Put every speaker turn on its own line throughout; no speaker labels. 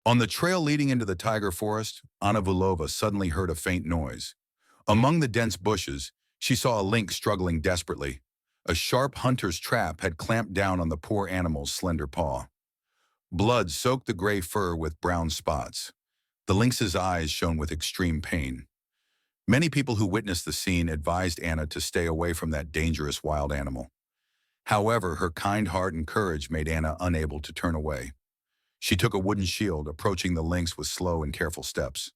On the trail leading into the tiger forest, Anna Vulova suddenly heard a faint noise. Among the dense bushes, she saw a lynx struggling desperately. A sharp hunter's trap had clamped down on the poor animal's slender paw. Blood soaked the gray fur with brown spots. The lynx's eyes shone with extreme pain. Many people who witnessed the scene advised Anna to stay away from that dangerous wild animal. However, her kind heart and courage made Anna unable to turn away. She took a wooden shield, approaching the lynx with slow and careful steps.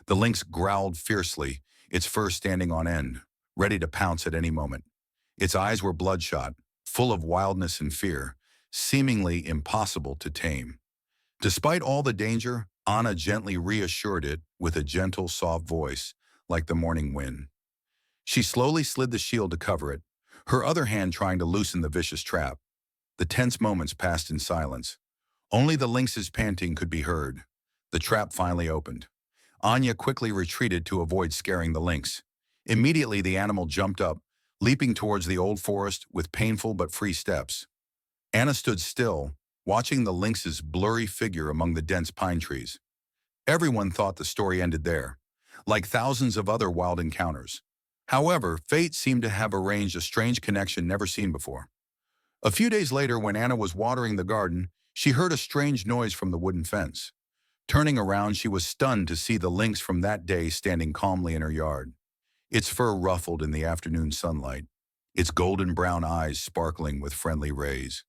The lynx growled fiercely, its fur standing on end, ready to pounce at any moment. Its eyes were bloodshot, full of wildness and fear, seemingly impossible to tame. Despite all the danger, Anna gently reassured it with a gentle, soft voice, like the morning wind. She slowly slid the shield to cover it, her other hand trying to loosen the vicious trap. The tense moments passed in silence. Only the lynx's panting could be heard. The trap finally opened. Anya quickly retreated to avoid scaring the lynx. Immediately, the animal jumped up, leaping towards the old forest with painful but free steps. Anna stood still, watching the lynx's blurry figure among the dense pine trees. Everyone thought the story ended there, like thousands of other wild encounters. However, fate seemed to have arranged a strange connection never seen before. A few days later, when Anna was watering the garden, she heard a strange noise from the wooden fence. Turning around, she was stunned to see the lynx from that day standing calmly in her yard. Its fur ruffled in the afternoon sunlight, its golden brown eyes sparkling with friendly rays.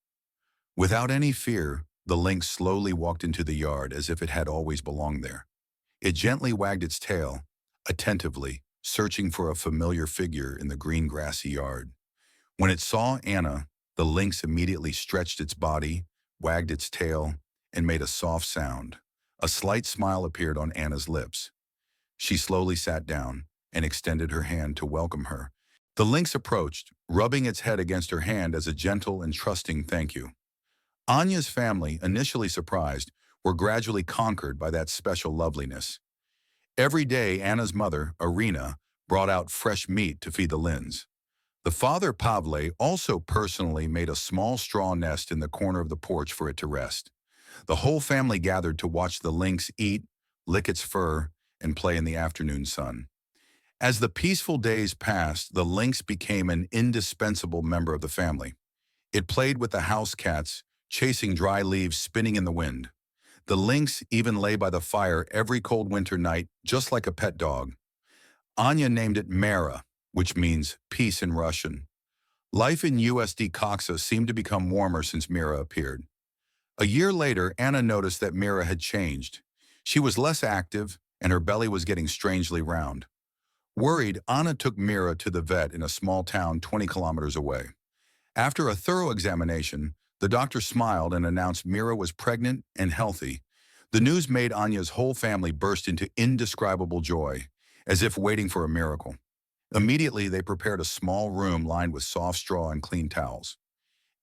Without any fear, the lynx slowly walked into the yard as if it had always belonged there. It gently wagged its tail, attentively, searching for a familiar figure in the green grassy yard. When it saw Anna, the lynx immediately stretched its body, wagged its tail, and made a soft sound. A slight smile appeared on Anna's lips. She slowly sat down and extended her hand to welcome her. The lynx approached, rubbing its head against her hand as a gentle and trusting thank you. Anya's family, initially surprised, were gradually conquered by that special loveliness. Every day, Anna's mother, Irina, brought out fresh meat to feed the lynx. The father, Pavle, also personally made a small straw nest in the corner of the porch for it to rest. The whole family gathered to watch the lynx eat, lick its fur, and play in the afternoon sun. As the peaceful days passed, the lynx became an indispensable member of the family. It played with the house cats, chasing dry leaves spinning in the wind. The lynx even lay by the fire every cold winter night, just like a pet dog. Anya named it Mara, which means peace in Russian. Life in USD Coxa seemed to become warmer since Mira appeared. A year later, Anna noticed that Mira had changed. She was less active, and her belly was getting strangely round. Worried, Anna took Mira to the vet in a small town 20 kilometers away. After a thorough examination, the doctor smiled and announced Mira was pregnant and healthy. The news made Anya's whole family burst into indescribable joy, as if waiting for a miracle. Immediately, they prepared a small room lined with soft straw and clean towels.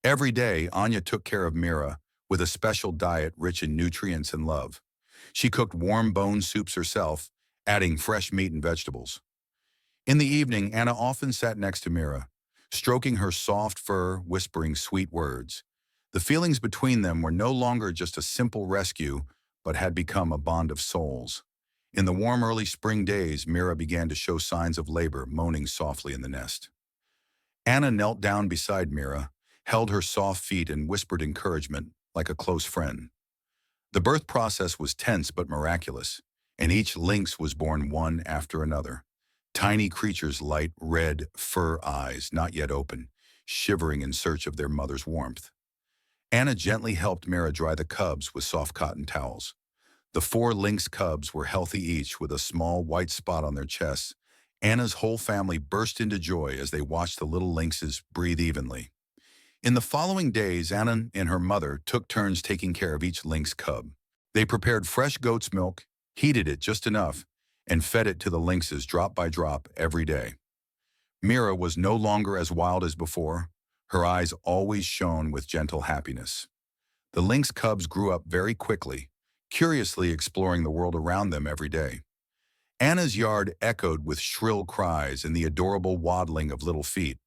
Every day, Anya took care of Mira with a special diet rich in nutrients and love. She cooked warm bone soups herself, adding fresh meat and vegetables. In the evening, Anna often sat next to Mira, stroking her soft fur, whispering sweet words. The feelings between them were no longer just a simple rescue, but had become a bond of souls. In the warm early spring days, Mira began to show signs of labor, moaning softly in the nest. Anna knelt down beside Mira, held her soft feet, and whispered encouragement like a close friend. The birth process was tense but miraculous, and each lynx was born one after another. Tiny creatures, light red fur eyes, not yet open, shivering in search of their mother's warmth. Anna gently helped Mira dry the cubs with soft cotton towels. The 4 lynx cubs were healthy each, with a small white spot on their chests. Anna's whole family burst into joy as they watched the little lynxes breathe evenly. In the following days, Anna and her mother took turns taking care of each lynx cub. They prepared fresh goat's milk, heated it just enough, and fed it to the lynxes drop by drop every day. Mira was no longer as wild as before. Her eyes always shone with gentle happiness. The lynx cubs grew up very quickly, curiously exploring the world around them every day. Anna's yard echoed with shrill cries and the adorable waddling of little feet.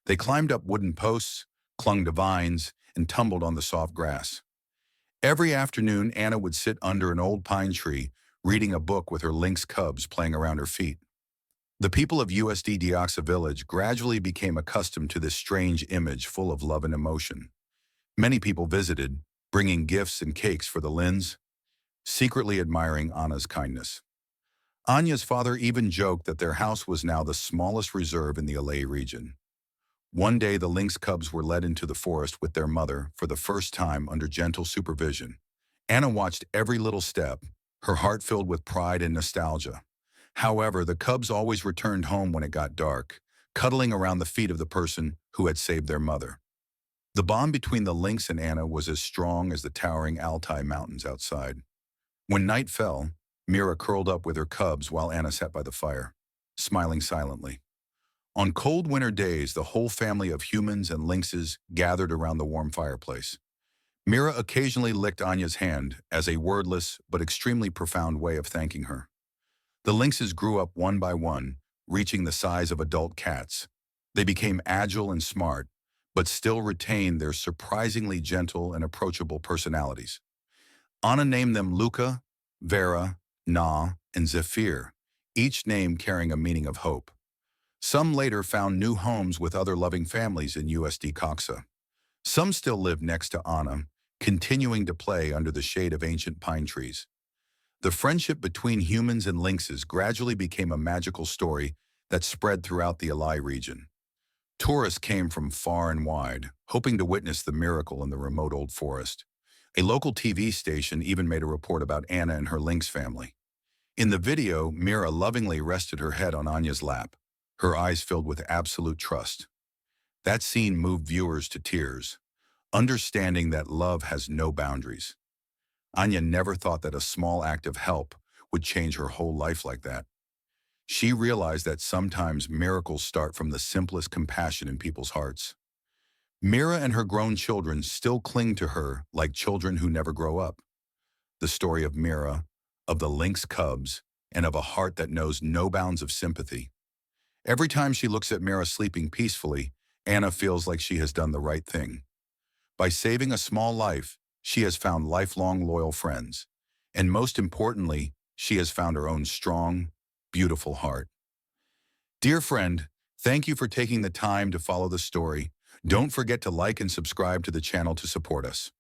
They climbed up wooden posts, clung to vines, and tumbled on the soft grass. Every afternoon, Anna would sit under an old pine tree, reading a book with her lynx cubs playing around her feet. The people of USD Deoxa village gradually became accustomed to this strange image full of love and emotion. Many people visited, bringing gifts and cakes for the Lins, secretly admiring Anna's kindness. Anya's father even joked that their house was now the smallest reserve in the LA region. One day, the lynx cubs were led into the forest with their mother for the first time under gentle supervision. Anna watched every little step, her heart filled with pride and nostalgia. However, the cubs always returned home when it got dark, cuddling around the feet of the person who had saved their mother. The bond between the lynx and Anna was as strong as the towering Altai mountains outside. When night fell, Mira curled up with her cubs while Anna sat by the fire, smiling silently. On cold winter days, the whole family of humans and lynxes gathered around the warm fireplace. Mira occasionally licked Anya's hand as a wordless but extremely profound way of thanking her. The lynxes grew up one by one, reaching the size of adult cats. They became agile and smart, but still retained their surprisingly gentle and approachable personalities. Anna named them Luca, Vera, Na, and Zephyr, each name carrying a meaning of hope. Some later found new homes with other loving families in USD Coxa. Some still live next to Anna, continuing to play under the shade of ancient pine trees. The friendship between humans and lynxes gradually became a magical story that spread throughout the Alai region. Tourists came from far and wide, hoping to witness the miracle in the remote old forest. A local TV station even made a report about Anna and her lynx family. In the video, Mira lovingly rested her head on Anya's lap, her eyes filled with absolute trust. That scene moved viewers to tears, understanding that love has no boundaries. Anya never thought that a small act of help would change her whole life like that. She realized that sometimes miracles start from the simplest compassion in people's hearts. Mira and her grown children still cling to her like children who never grow up. The story of Mira, of the lynx cubs, and of a heart that knows no bounds of sympathy. Every time she looks at Mira sleeping peacefully, Anna feels like she has done the right thing. By saving a small life, she has found lifelong loyal friends. And most importantly, she has found her own strong, beautiful heart. Dear friend, thank you for taking the time to follow the story. Don't forget to like and subscribe to the channel to support us.